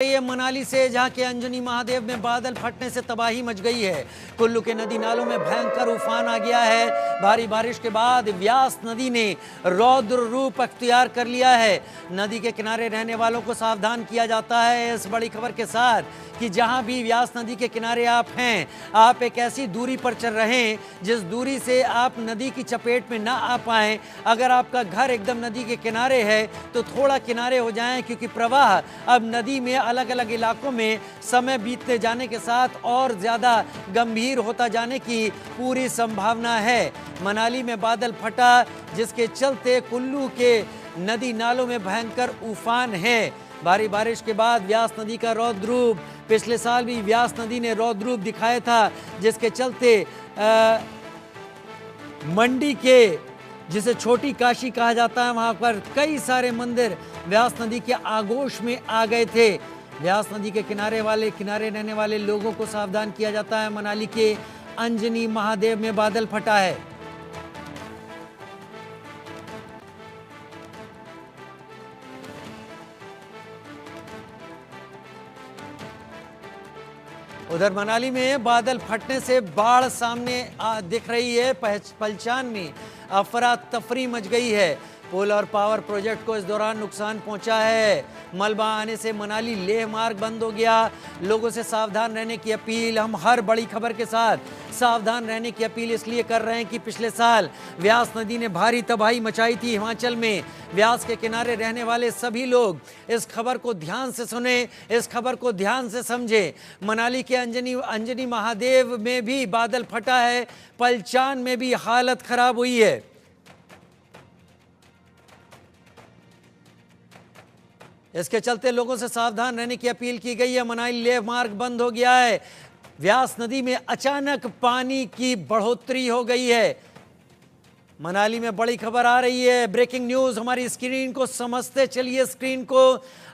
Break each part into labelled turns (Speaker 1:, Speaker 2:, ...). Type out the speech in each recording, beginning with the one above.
Speaker 1: ये मनाली से, जहां के अंजनी महादेव में बादल फटने से तबाही मच गई है। कुल्लू के नदी नालों में भयंकर उफान आ गया है। भारी बारिश के बाद व्यास नदी ने रौद्र रूप अख्तियार कर लिया है। नदी के किनारे रहने वालों को सावधान किया जाता है इस बड़ी खबर के साथ कि जहां भी व्यास नदी के किनारे आप हैं, आप एक ऐसी दूरी पर चल रहे हैं जिस दूरी से आप नदी की चपेट में ना आ पाएं। अगर आपका घर एकदम नदी के किनारे है तो थोड़ा किनारे हो जाएं, क्योंकि प्रवाह अब नदी में अलग अलग इलाकों में समय बीतते जाने के साथ और ज़्यादा गंभीर होता जाने की पूरी संभावना है। मनाली में बादल फटा, जिसके चलते कुल्लू के नदी नालों में भयंकर उफान है। भारी बारिश के बाद व्यास नदी का रौद्र रूप, पिछले साल भी व्यास नदी ने रौद्र रूप दिखाया था, जिसके चलते मंडी के, जिसे छोटी काशी कहा जाता है, वहां पर कई सारे मंदिर व्यास नदी के आगोश में आ गए थे। व्यास नदी के किनारे रहने वाले लोगों को सावधान किया जाता है। मनाली के अंजनी महादेव में बादल फटा है। उधर मनाली में बादल फटने से बाढ़ सामने दिख रही है। पलचान में अफरा तफरी मच गई है। पुल और पावर प्रोजेक्ट को इस दौरान नुकसान पहुंचा है। मलबा आने से मनाली लेह मार्ग बंद हो गया। लोगों से सावधान रहने की अपील, हम हर बड़ी खबर के साथ सावधान रहने की अपील इसलिए कर रहे हैं कि पिछले साल व्यास नदी ने भारी तबाही मचाई थी हिमाचल में। व्यास के किनारे रहने वाले सभी लोग इस खबर को ध्यान से सुने, इस खबर को ध्यान से समझे। मनाली के अंजनी महादेव में भी बादल फटा है। पलचान में भी हालत खराब हुई है। इसके चलते लोगों से सावधान रहने की अपील की गई है। मनाली लेह मार्ग बंद हो गया है। व्यास नदी में अचानक पानी की बढ़ोतरी हो गई है। मनाली में बड़ी खबर आ रही है, ब्रेकिंग न्यूज। हमारी स्क्रीन को समझते चलिए स्क्रीन को।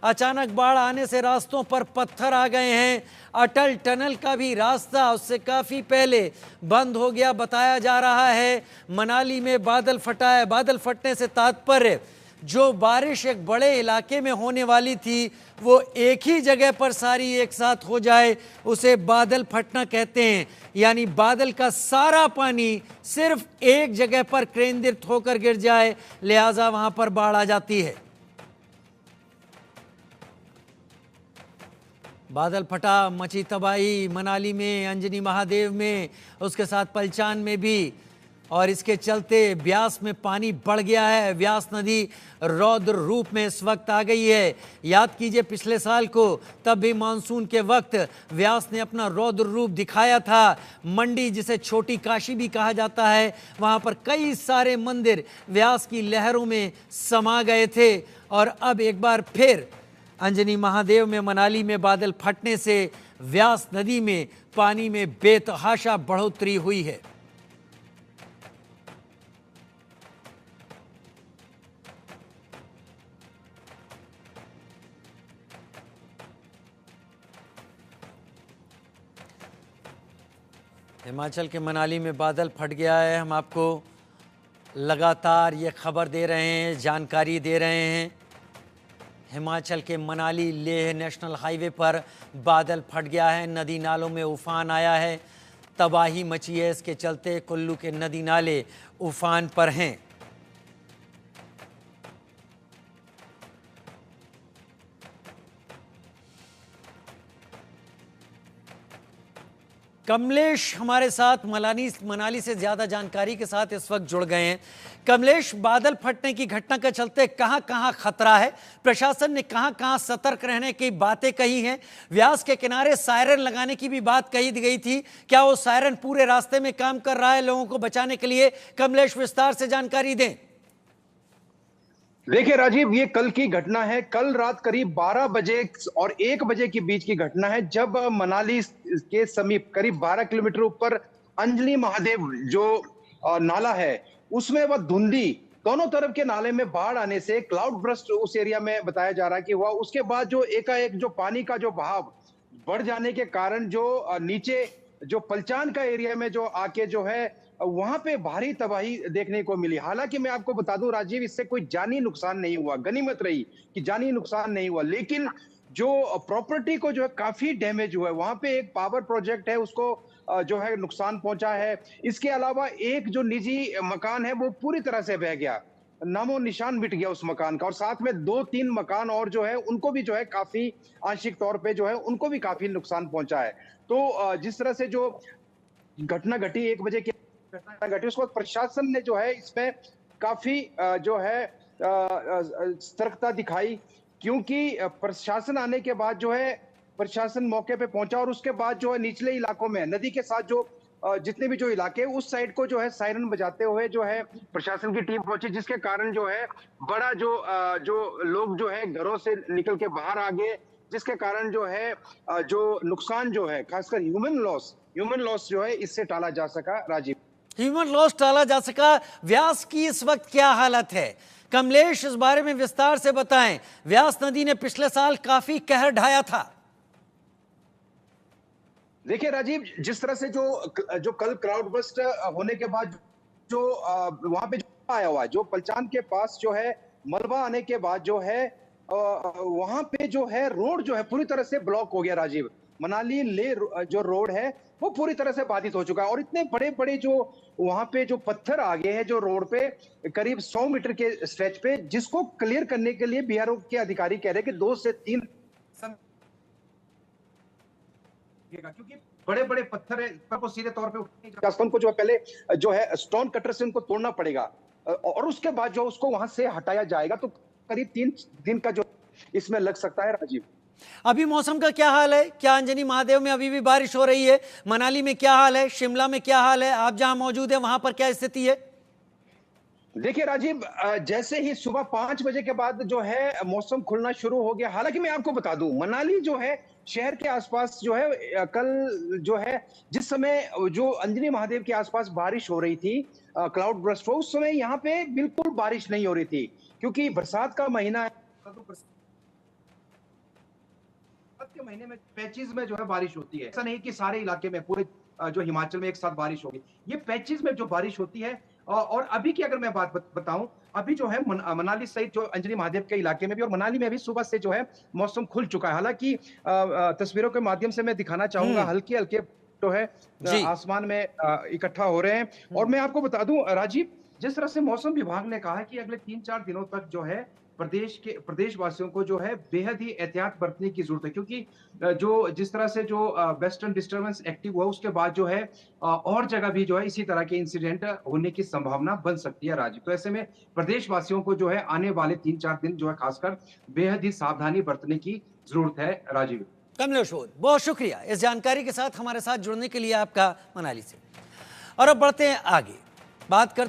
Speaker 1: अचानक बाढ़ आने से रास्तों पर पत्थर आ गए हैं। अटल टनल का भी रास्ता उससे काफी पहले बंद हो गया बताया जा रहा है। मनाली में बादल फटा है। बादल फटने से तात्पर्य, जो बारिश एक बड़े इलाके में होने वाली थी वो एक ही जगह पर सारी एक साथ हो जाए, उसे बादल फटना कहते हैं। यानी बादल का सारा पानी सिर्फ एक जगह पर केंद्रित होकर गिर जाए, लिहाजा वहां पर बाढ़ आ जाती है। बादल फटा, मची तबाही मनाली में, अंजनी महादेव में, उसके साथ पलचान में भी, और इसके चलते व्यास में पानी बढ़ गया है। व्यास नदी रौद्र रूप में इस वक्त आ गई है। याद कीजिए पिछले साल को, तब भी मानसून के वक्त व्यास ने अपना रौद्र रूप दिखाया था। मंडी, जिसे छोटी काशी भी कहा जाता है, वहां पर कई सारे मंदिर व्यास की लहरों में समा गए थे। और अब एक बार फिर अंजनी महादेव में, मनाली में बादल फटने से व्यास नदी में पानी में बेतहाशा बढ़ोतरी हुई है। हिमाचल के मनाली में बादल फट गया है। हम आपको लगातार ये खबर दे रहे हैं, जानकारी दे रहे हैं। हिमाचल के मनाली लेह नेशनल हाईवे पर बादल फट गया है। नदी नालों में उफान आया है, तबाही मची है। इसके चलते कुल्लू के नदी नाले उफान पर हैं। कमलेश हमारे साथ मनाली से ज़्यादा जानकारी के साथ इस वक्त जुड़ गए हैं। कमलेश, बादल फटने की घटना के चलते कहां कहां खतरा है? प्रशासन ने कहां कहां सतर्क रहने की बातें कही हैं? व्यास के किनारे सायरन लगाने की भी बात कही गई थी, क्या वो सायरन पूरे रास्ते में काम कर रहा है लोगों को बचाने के लिए? कमलेश, विस्तार से जानकारी दें।
Speaker 2: देखिए राजीव, ये कल की घटना है। कल रात करीब 12 बजे और 1 बजे के बीच की घटना है, जब मनाली के समीप करीब 12 किलोमीटर ऊपर अंजनी महादेव जो नाला है, उसमें वह धुंधी, दोनों तरफ के नाले में बाढ़ आने से क्लाउड बर्स्ट उस एरिया में बताया जा रहा है कि हुआ। उसके बाद जो एकाएक जो पानी का जो बहाव बढ़ जाने के कारण जो नीचे जो पलचान का एरिया में जो आके जो है वहां पे भारी तबाही देखने को मिली। हालांकि मैं आपको बता दूं राजीव, इससे कोई जानी नुकसान नहीं हुआ, गनीमत रही कि जानी नुकसान नहीं हुआ। लेकिन जो प्रॉपर्टी को जो है काफी डैमेज हुआ है। वहां पे एक पावर प्रोजेक्ट है, उसको जो है नुकसान पहुंचा है। इसके अलावा एक जो निजी मकान है वो पूरी तरह से बह गया, नामो निशान मिट गया उस मकान का। और साथ में 2-3 मकान और जो है उनको भी जो है काफी आंशिक तौर पे जो है उनको भी काफी नुकसान पहुंचा है। तो जिस तरह से जो घटना घटी, 1 बजे की घटना घटी, उसके बाद प्रशासन ने जो है इसमें काफी जो है सतर्कता दिखाई, क्योंकि प्रशासन आने के बाद जो है प्रशासन मौके पे पहुंचा और उसके बाद जो है निचले इलाकों में नदी के साथ जो जितने भी जो इलाके उस साइड को जो है सायरन बजाते हुए जो है प्रशासन की टीम पहुंची, जिसके कारण जो है बड़ा जो लोग जो है घरों से निकल के बाहर आ गए, जिसके कारण जो है जो नुकसान जो है खासकर ह्यूमन लॉस जो है इससे टाला जा सका। राजीव,
Speaker 1: ह्यूमन लॉस टाला जा सका। व्यास की इस वक्त क्या हालत है? कमलेश, इस बारे में विस्तार से बताएं। व्यास नदी ने पिछले साल काफी कहर ढाया था।
Speaker 2: देखिए राजीव, जिस तरह से जो कल क्लाउड बस्ट होने के बाद जो वहां पे जो आया हुआ है, जो पलचान के पास जो है मलबा आने के बाद जो है वहां पे जो है रोड जो है पूरी तरह से ब्लॉक हो गया। राजीव, मनाली ले जो रोड है वो पूरी तरह से बाधित हो चुका है। और इतने बड़े बड़े जो वहां पे जो पत्थर आ गए हैं जो रोड पे करीब 100 मीटर के स्ट्रेच पे, जिसको क्लियर करने के लिए बीआरओ के अधिकारी कह रहे हैं कि 2 से 3, क्योंकि बड़े बड़े पत्थर है, को सीधे तौर पे उनको जो है पहले जो है स्टोन कटर से उनको तोड़ना पड़ेगा और उसके बाद जो उसको वहां से हटाया जाएगा। तो करीब 3 दिन का जो इसमें लग सकता है। राजीव,
Speaker 1: अभी मौसम का क्या हाल है? क्या अंजनी महादेव में अभी भी बारिश हो रही है? मनाली में क्या हाल है? शिमला में क्या हाल है? आप जहां मौजूद हैं वहां पर क्या स्थिति है?
Speaker 2: देखिए राजीव, जैसे ही सुबह 5 बजे के बाद जो है मौसम खुलना शुरू हो गया। हालांकि मैं आपको बता दूं, मनाली जो है शहर के आसपास जो है कल जो है जिस समय जो अंजनी महादेव के आसपास बारिश हो रही थी, क्लाउड बर्स्ट हो, उस समय यहाँ पे बिल्कुल बारिश नहीं हो रही थी, क्योंकि बरसात का महीना है। के महीने में पैचेस में जो है बारिश होती है, ऐसा नहीं कि सारे इलाके में पूरे जो हिमाचल में एक साथ बारिश होगी। ये पैचेस में जो बारिश होती है। और अभी की अगर मैं बात बताऊं, अभी जो है मनाली सहित जो अंजनी महादेव के इलाके में भी और मनाली में भी सुबह से जो है मौसम खुल चुका है। हालांकि तस्वीरों के माध्यम से मैं दिखाना चाहूंगा, हल्के हल्के जो है आसमान में इकट्ठा हो रहे हैं। और मैं आपको बता दूं राजीव, जिस तरह से मौसम विभाग ने कहा है कि अगले 3-4 दिनों तक जो है प्रदेशवासियों को जो है बेहद ही एहतियात बरतने की जरूरत है, क्योंकि जो जिस तरह से जो वेस्टर्न डिस्टर्बेंस एक्टिव हुआ उसके बाद जो है और जगह भी जो है इसी तरह के इंसिडेंट होने की संभावना बन सकती है। राजीव, तो ऐसे में प्रदेशवासियों को जो है आने वाले 3-4 दिन जो है खासकर बेहद ही सावधानी बरतने की जरूरत है। राजीव,
Speaker 1: कमलेश, बहुत शुक्रिया इस जानकारी के साथ हमारे साथ जुड़ने के लिए आपका मनाली से। और अब बढ़ते हैं आगे, बात करते